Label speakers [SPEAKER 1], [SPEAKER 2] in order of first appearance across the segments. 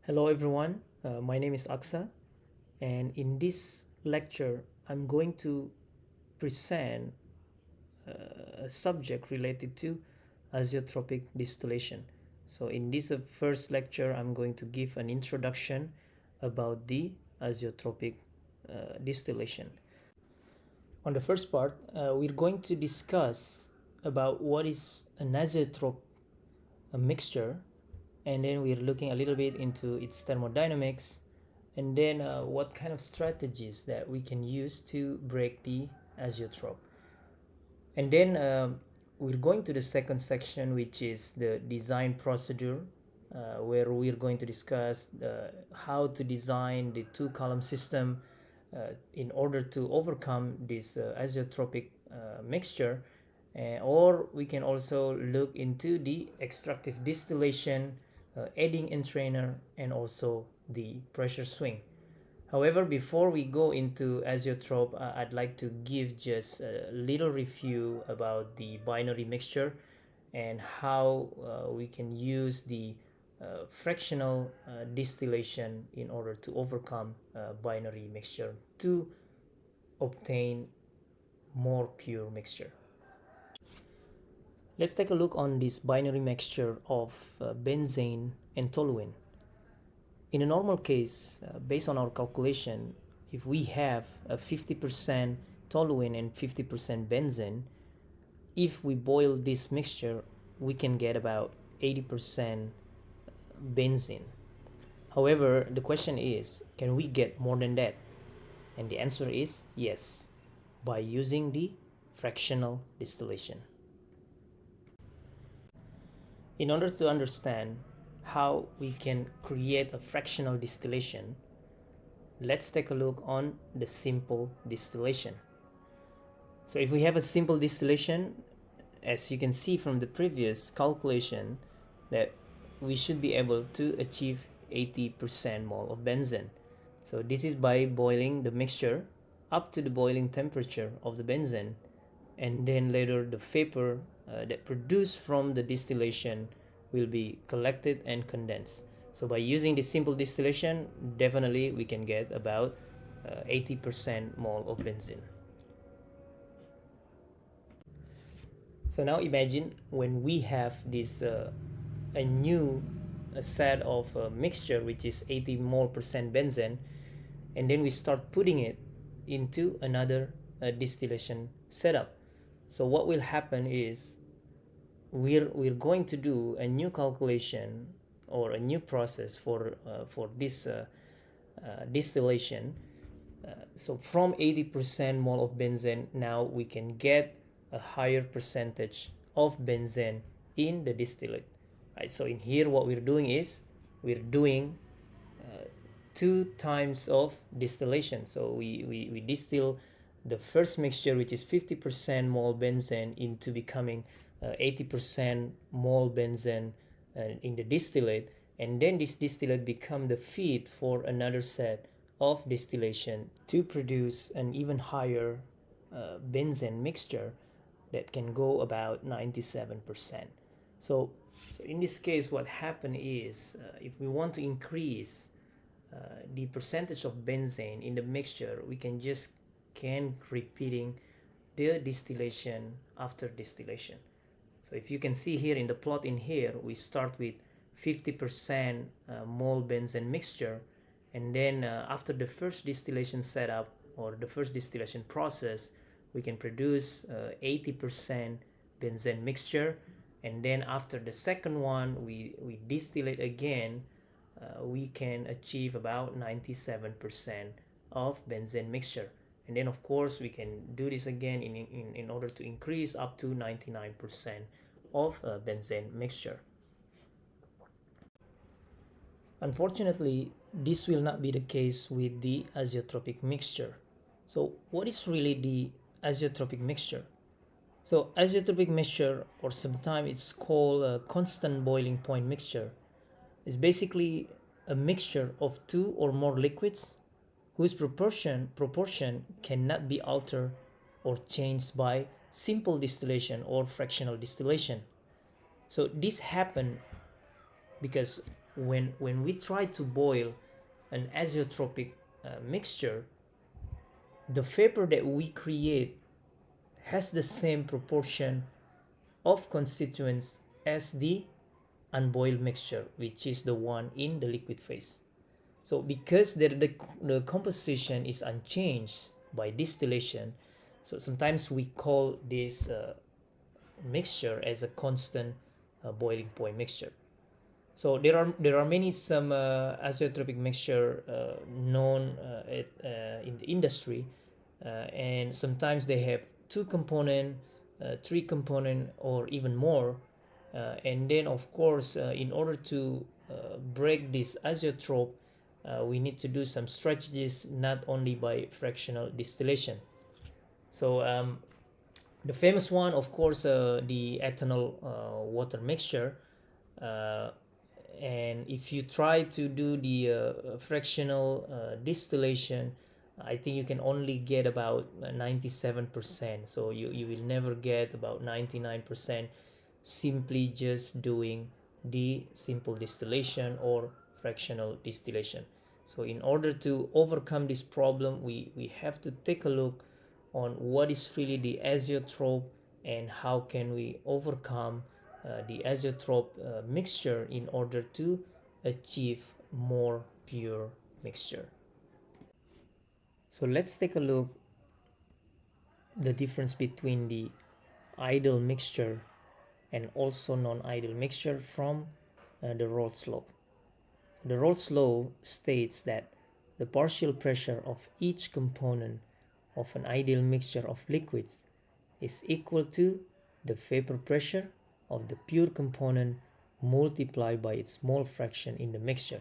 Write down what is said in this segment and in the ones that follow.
[SPEAKER 1] Hello everyone, my name is Aksa, and in this lecture I'm going to present a subject related to azeotropic distillation. So in this first lecture I'm going to give an introduction about the azeotropic distillation. On the first part, we're going to discuss about what is an azeotrope a mixture, and then we're looking a little bit into its thermodynamics, and then what kind of strategies that we can use to break the azeotrope. And then we're going to the second section, which is the design procedure, where we're going to discuss how to design the two-column system in order to overcome this azeotropic mixture. Or we can also look into the extractive distillation, adding entrainer, and also the pressure swing. However, before we go into azeotrope, I'd like to give just a little review about the binary mixture and how we can use the fractional distillation in order to overcome binary mixture to obtain more pure mixture. Let's take a look on this binary mixture of benzene and toluene. In a normal case, based on our calculation, if we have a 50% toluene and 50% benzene, if we boil this mixture, we can get about 80% benzene. However, the question is, can we get more than that? And the answer is yes, by using the fractional distillation. In order to understand how we can create a fractional distillation, let's take a look on the simple distillation. So if we have a simple distillation, as you can see from the previous calculation, that we should be able to achieve 80% mole of benzene. So this is by boiling the mixture up to the boiling temperature of the benzene, and then later the vapor that produced from the distillation will be collected and condensed. So by using this simple distillation, definitely we can get about 80% mole of benzene. So now imagine when we have this a new set of mixture which is 80 mole percent benzene, and then we start putting it into another distillation setup. So what will happen is we're going to do a new calculation or a new process for this distillation. So from 80% mole of benzene, now we can get a higher percentage of benzene in the distillate. Right? So in here, what we're doing is we're doing 2 times of distillation. So we distill the first mixture, which is 50% mole benzene, into becoming 80% mole benzene in the distillate, and then this distillate become the feed for another set of distillation to produce an even higher benzene mixture that can go about 97%. So in this case, what happened is if we want to increase the percentage of benzene in the mixture, we can just repeating the distillation after distillation. So if you can see here in the plot in here, we start with 50% mole benzene mixture, and then after the first distillation setup or the first distillation process, we can produce 80% benzene mixture, and then after the second one we distill it again, we can achieve about 97% of benzene mixture. And then of course we can do this again in order to increase up to 99% of benzene mixture. Unfortunately, this will not be the case with the azeotropic mixture. So what is really the azeotropic mixture? So azeotropic mixture, or sometimes it's called a constant boiling point mixture, is basically a mixture of 2 or more liquids whose proportion cannot be altered or changed by simple distillation or fractional distillation. So this happens because when we try to boil an azeotropic mixture, the vapor that we create has the same proportion of constituents as the unboiled mixture, which is the one in the liquid phase. So because the composition is unchanged by distillation, so sometimes we call this mixture as a constant boiling point mixture. So there are many some azeotropic mixture known in the industry, and sometimes they have two component, three component, or even more. And then of course, in order to break this azeotrope, we need to do some strategies, not only by fractional distillation. So the famous one, of course, the ethanol water mixture. Uh, and if you try to do the fractional distillation, I think you can only get about 97%. So you will never get about 99% simply just doing the simple distillation or fractional distillation. So in order to overcome this problem, we have to take a look on what is really the azeotrope and how can we overcome the azeotrope mixture in order to achieve more pure mixture. So let's take a look the difference between the ideal mixture and also non-ideal mixture from the Raoult's law. So the Raoult's law states that the partial pressure of each component of an ideal mixture of liquids is equal to the vapor pressure of the pure component multiplied by its mole fraction in the mixture.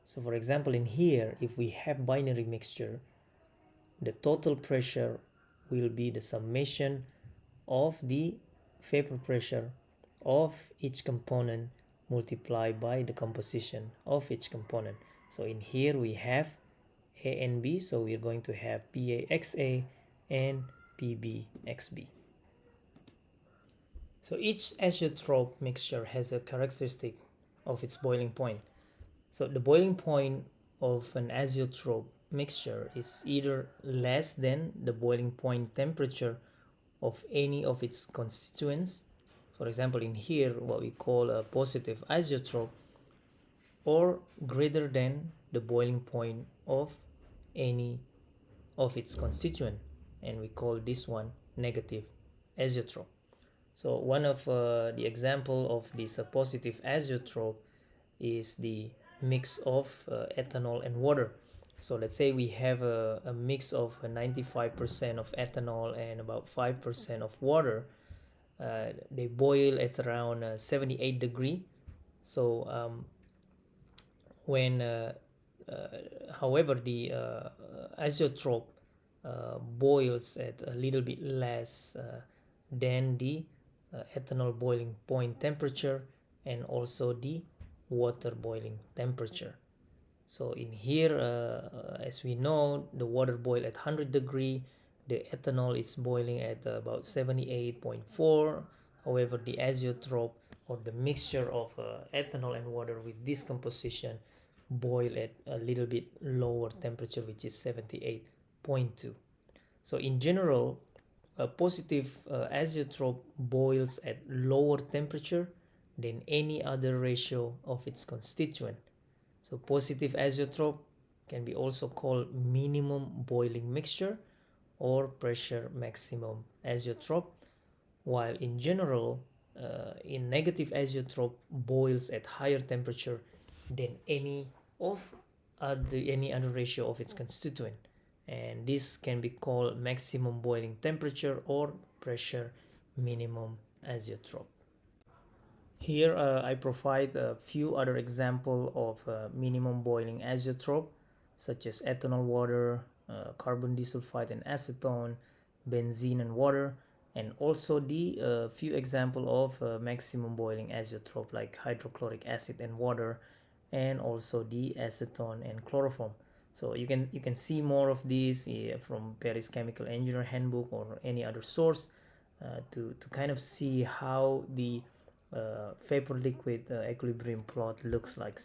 [SPEAKER 1] So for example, in here, if we have binary mixture, the total pressure will be the summation of the vapor pressure of each component multiplied by the composition of each component. So in here we have A and B, so we're going to have PAXA and PBXB. So each azeotrope mixture has a characteristic of its boiling point. So the boiling point of an azeotrope mixture is either less than the boiling point temperature of any of its constituents. For example, in here, what we call a positive azeotrope, or greater than the boiling point of any of its constituent, and we call this one negative azeotrope. So one of the example of this positive azeotrope is the mix of ethanol and water. So let's say we have a mix of 95% of ethanol and about 5% of water. They boil at around 78 degree. So however, the azeotrope boils at a little bit less than the ethanol boiling point temperature and also the water boiling temperature. So in here, as we know, the water boil at 100 degree, the ethanol is boiling at about 78.4. However, the azeotrope or the mixture of ethanol and water with this composition boil at a little bit lower temperature, which is 78.2. So in general, a positive azeotrope boils at lower temperature than any other ratio of its constituent. So positive azeotrope can be also called minimum boiling mixture or pressure maximum azeotrope, while in general, in negative azeotrope boils at higher temperature than any other ratio of its constituent, and this can be called maximum boiling temperature or pressure minimum azeotrope. Here I provide a few other examples of minimum boiling azeotrope, such as ethanol water, carbon disulfide and acetone, benzene and water, and also the few examples of maximum boiling azeotrope like hydrochloric acid and water, and also the acetone and chloroform. So you can see more of these from Paris Chemical Engineer Handbook or any other source to kind of see how the vapor liquid equilibrium plot looks like.